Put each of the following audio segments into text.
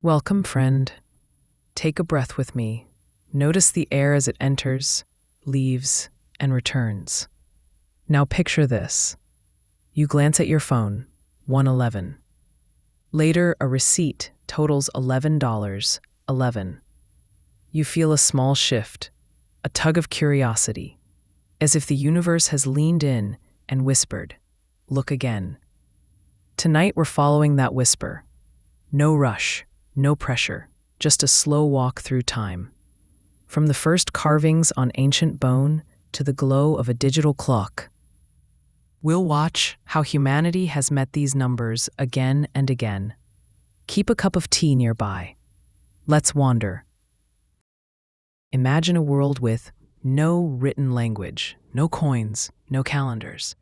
Welcome, friend. Take a breath with me. Notice the air as it enters, leaves, and returns. Now picture this. You glance at your phone, 111. Later, a receipt totals $11.11. You feel a small shift, a tug of curiosity, as if the universe has leaned in and whispered, "Look again." Tonight we're following that whisper. No rush, no pressure, just a slow walk through time. From the first carvings on ancient bone to the glow of a digital clock. We'll watch how humanity has met these numbers again and again. Keep a cup of tea nearby. Let's wander. Imagine a world with no written language, no coins, no calendars.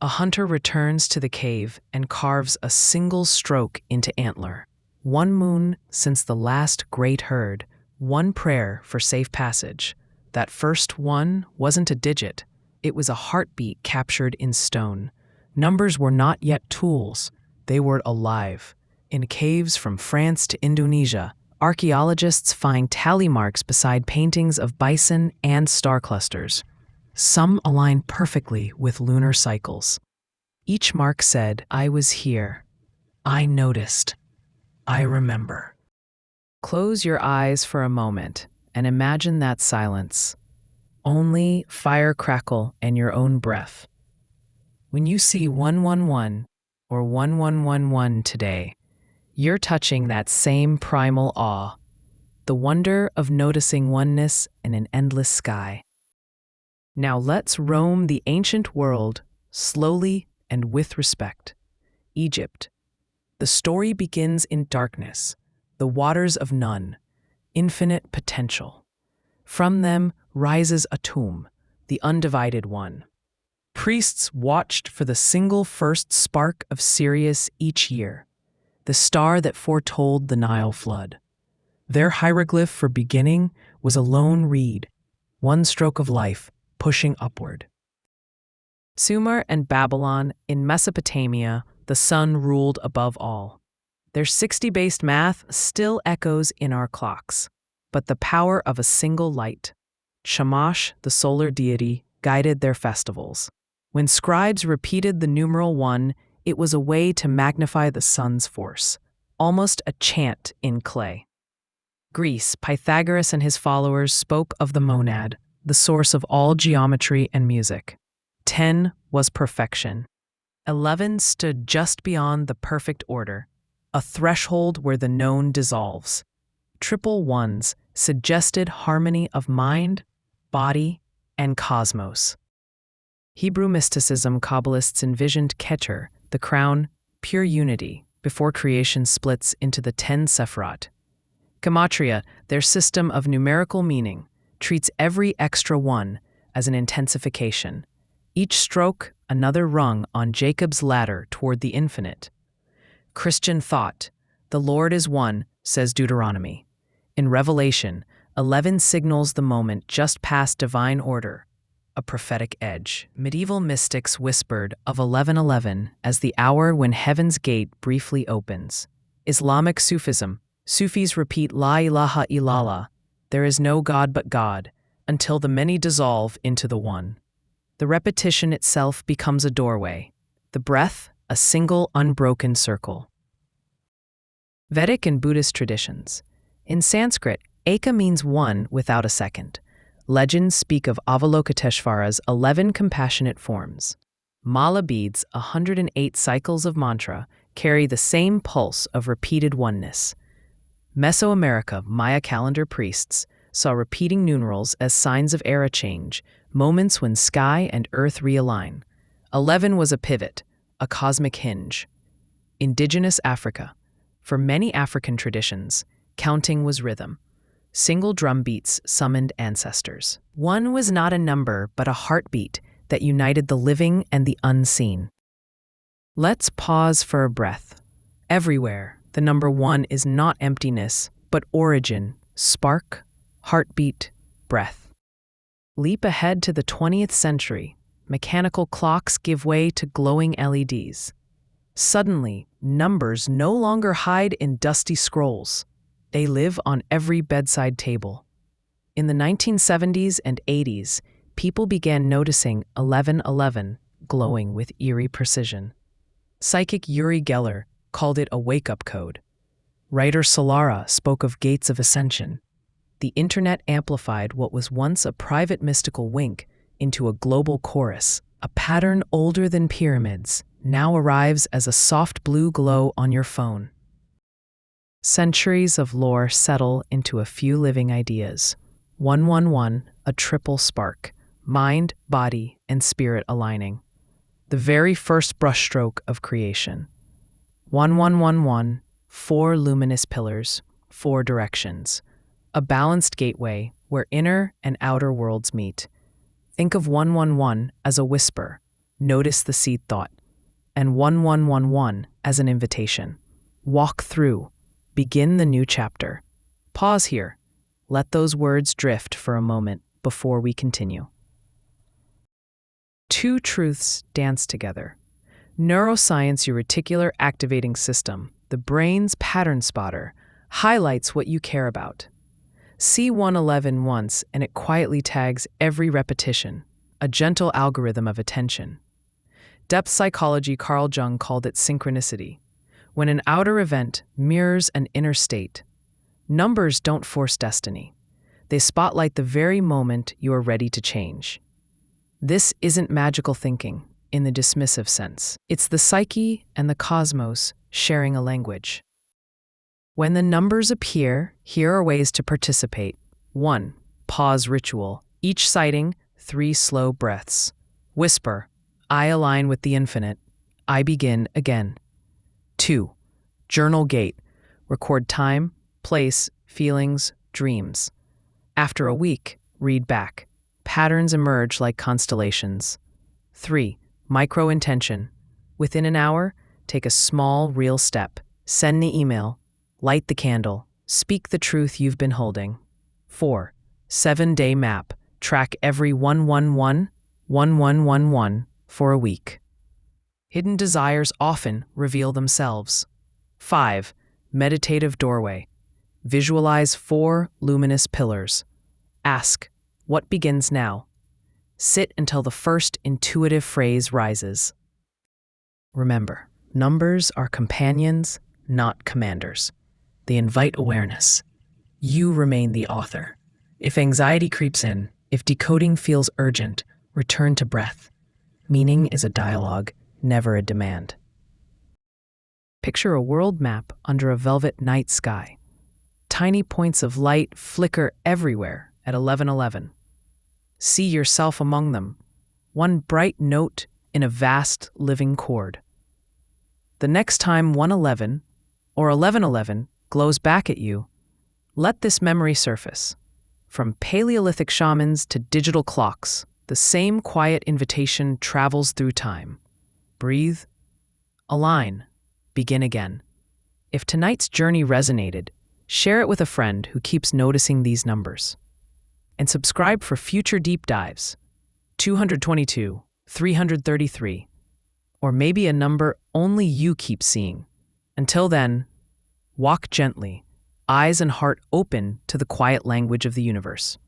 A hunter returns to the cave and carves a single stroke into antler. One moon since the last great herd, one prayer for safe passage. That first one wasn't a digit, it was a heartbeat captured in stone. Numbers were not yet tools, they were alive. In caves from France to Indonesia, archaeologists find tally marks beside paintings of bison and star clusters. Some align perfectly with lunar cycles. Each mark said, "I was here. I noticed. I remember." Close your eyes for a moment and imagine that silence. Only fire crackle and your own breath. When you see 111 or 1111 today, you're touching that same primal awe, the wonder of noticing oneness in an endless sky. Now let's roam the ancient world slowly and with respect. Egypt. The story begins in darkness, the waters of none, infinite potential. From them rises a tomb, the undivided one. Priests watched for the single first spark of Sirius each year, the star that foretold the Nile flood. Their hieroglyph for beginning was a lone reed, one stroke of life pushing upward. Sumer and Babylon in Mesopotamia, the sun ruled above all. Their 60-based math still echoes in our clocks, but the power of a single light, Shamash, the solar deity, guided their festivals. When scribes repeated the numeral 1, it was a way to magnify the sun's force, almost a chant in clay. Greece, Pythagoras and his followers spoke of the monad, the source of all geometry and music. 10 was perfection. 11 stood just beyond the perfect order, a threshold where the known dissolves. Triple ones suggested harmony of mind, body, and cosmos. Hebrew mysticism Kabbalists envisioned Keter, the crown, pure unity, before creation splits into the 10 Sephirot. Gematria, their system of numerical meaning, treats every extra one as an intensification. Each stroke, another rung on Jacob's ladder toward the infinite. Christian thought, the Lord is one, says Deuteronomy. In Revelation, 11 signals the moment just past divine order, a prophetic edge. Medieval mystics whispered of 1111 as the hour when heaven's gate briefly opens. Islamic Sufism, Sufis repeat La ilaha illallah, there is no God but God, until the many dissolve into the one. The repetition itself becomes a doorway, the breath, a single unbroken circle. Vedic and Buddhist traditions. In Sanskrit, Eka means one without a second. Legends speak of Avalokiteshvara's 11 compassionate forms. Mala beads, 108 cycles of mantra, carry the same pulse of repeated oneness. Mesoamerica, Maya calendar priests, saw repeating numerals as signs of era change, moments when sky and earth realign. 11 was a pivot, a cosmic hinge. Indigenous Africa. For many African traditions, counting was rhythm. Single drum beats summoned ancestors. One was not a number, but a heartbeat that united the living and the unseen. Let's pause for a breath. Everywhere, the number 1 is not emptiness, but origin, spark, heartbeat, breath. Leap ahead to the 20th century. Mechanical clocks give way to glowing LEDs. Suddenly, numbers no longer hide in dusty scrolls. They live on every bedside table. In the 1970s and 80s, people began noticing 1111 glowing with eerie precision. Psychic Uri Geller called it a wake-up code. Writer Solara spoke of gates of ascension. The internet amplified what was once a private mystical wink into a global chorus. A pattern older than pyramids now arrives as a soft blue glow on your phone. Centuries of lore settle into a few living ideas. 111, a triple spark, mind, body, and spirit aligning. The very first brushstroke of creation. 1111, 4 luminous pillars, 4 directions. A balanced gateway where inner and outer worlds meet. Think of 111 as a whisper, notice the seed thought, and 1111 as an invitation. Walk through, begin the new chapter. Pause here, let those words drift for a moment before we continue. Two truths dance together. Neuroscience, your reticular activating system, the brain's pattern spotter, highlights what you care about. See 111 once and it quietly tags every repetition, a gentle algorithm of attention. Depth psychology Carl Jung called it synchronicity, when an outer event mirrors an inner state. Numbers don't force destiny. They spotlight the very moment you are ready to change. This isn't magical thinking in the dismissive sense. It's the psyche and the cosmos sharing a language. When the numbers appear, here are ways to participate. 1. Pause ritual. Each sighting, 3 slow breaths. Whisper, I align with the infinite. I begin again. 2. Journal gate. Record time, place, feelings, dreams. After a week, read back. Patterns emerge like constellations. 3. Micro intention. Within an hour, take a small, real step. Send the email. Light the candle. Speak the truth you've been holding. 4. 7-day map. Track every 111, 1111 for a week. Hidden desires often reveal themselves. 5. Meditative doorway. Visualize 4 luminous pillars. Ask, what begins now? Sit until the first intuitive phrase rises. Remember, numbers are companions, not commanders. They invite awareness. You remain the author. If anxiety creeps in, if decoding feels urgent, return to breath. Meaning is a dialogue, never a demand. Picture a world map under a velvet night sky. Tiny points of light flicker everywhere at 1111. See yourself among them, one bright note in a vast living chord. The next time 111 or 1111 glows back at you, let this memory surface. From Paleolithic shamans to digital clocks, the same quiet invitation travels through time. Breathe, align, begin again. If tonight's journey resonated, share it with a friend who keeps noticing these numbers. And subscribe for future deep dives. 222, 333, or maybe a number only you keep seeing. Until then, walk gently, eyes and heart open to the quiet language of the universe.